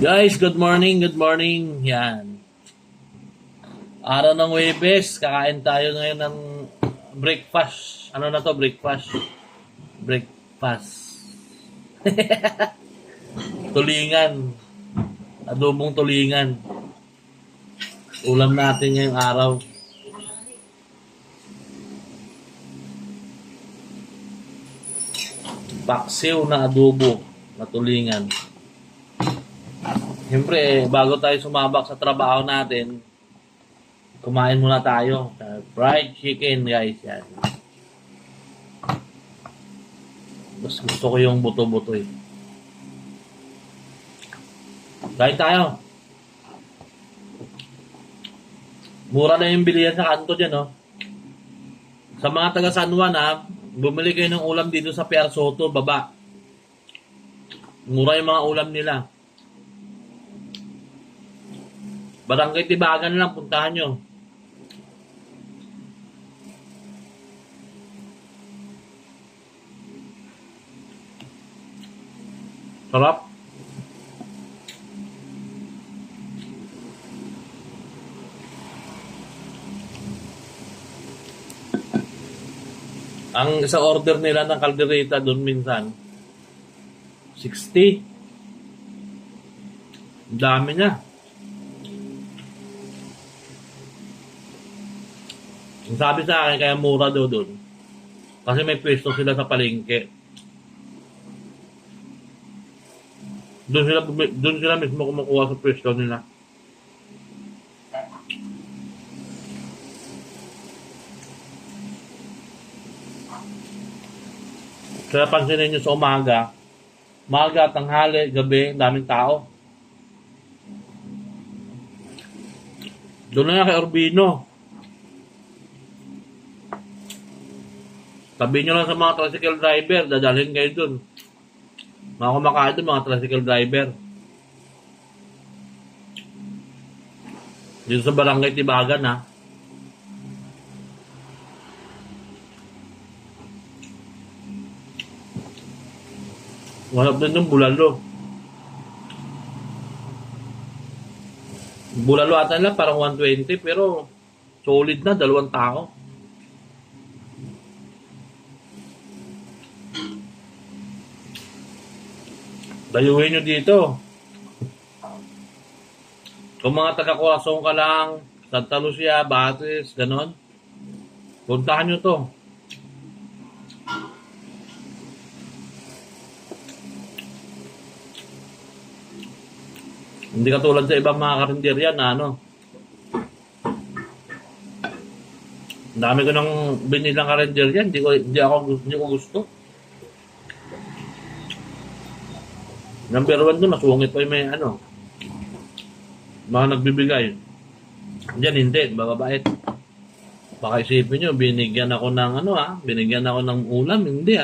Guys, good morning, good morning. Yan. Araw ng Huwebes, kakain tayo ngayon ng breakfast. Ano na to, breakfast? Breakfast. Tulingan. Adobong tulingan. Ulam natin ngayong araw. Paksiw na adobo na tulingan. Siyempre, bago tayo sumabak sa trabaho natin, kumain muna tayo. Fried chicken, guys. Yan. Mas gusto ko yung buto-buto eh. Kain tayo. Mura na yung bilihan sa kanto dyan, no? Sa mga taga San Juan, ha, bumili kayo ng ulam dito sa Pier Soto, baba. Mura yung mga ulam nila. Barangay Tibagan lang, puntahan nyo. Sarap. Ang isa order nila ng kaldereta doon minsan, 60. Ang dami niya. Ang sabi sa akin, kaya mura daw doon. Kasi may pwesto sila sa palengke. Doon sila mismo kumukuha sa pwesto nila. Kaya pansinin nyo sa umaga, tanghali, gabi, daming tao. Doon na yan kay Urbino. Sabihin nyo lang sa mga tricycle driver, dadalhin kayo dun. Mga kumakain dun, mga tricycle driver. Dito sa Barangay Tibagan, ha. Walap din yung bulalo. Bulalo ata nila parang 120, pero solid na, 2 tao. Dayuhin nyo dito. Kung mga taga-Corazon ka lang, Santa Lucia, Batis, ganon, puntahan nyo to. Hindi katulad sa ibang mga karinderya na ano. Ang dami ko nang binilang karinderya, hindi ko gusto. Number 1 doon, masungit pa yung may ano, mga nagbibigay. Diyan hindi, bababait. Baka isipin nyo, binigyan ako ng ano binigyan ako ng ulam, hindi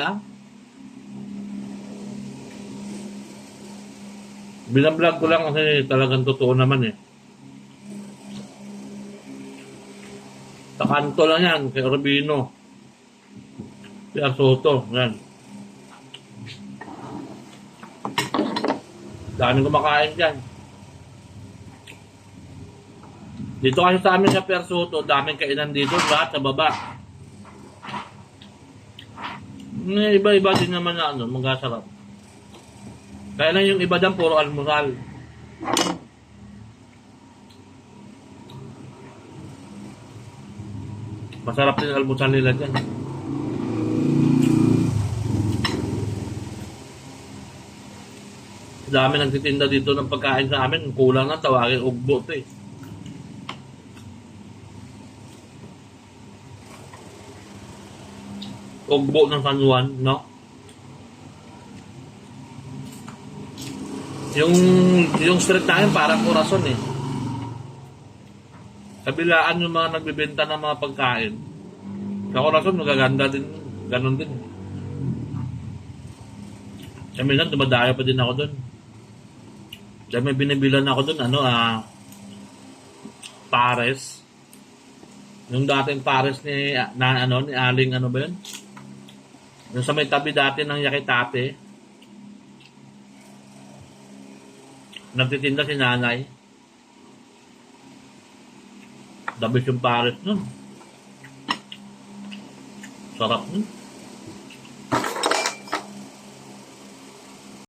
Binablog ko lang kasi talagang totoo naman eh. Sa kanto lang yan, kay Urbino. Pier Soto, yan. Daming kumakain dyan. Dito kasi sa amin sa Pier Soto, daming kainan dito, lahat sa baba. Iba-iba din naman na magkasarap. Kaya lang yung iba dyan, puro almusal. Masarap din almusal nila dyan. Dami nagtitinda dito ng pagkain sa amin. Kulang na, tawagin ugbo to eh. Ugbo ng San Juan, no? Yung street namin parang Corazon eh. Kabilaan yung mga nagbibenta ng mga pagkain. Sa Corazon, magaganda din. Ganon din. Kaya minsan, dumadayo pa din ako dun. Kaya may binibilan ako dun, pares. Yung dating pares ni Aling ano ba yun? Yung sa may tabi dati ng Yakitate. Nagtitinda si nanay. Dabis yung pares nun. Sarap nun.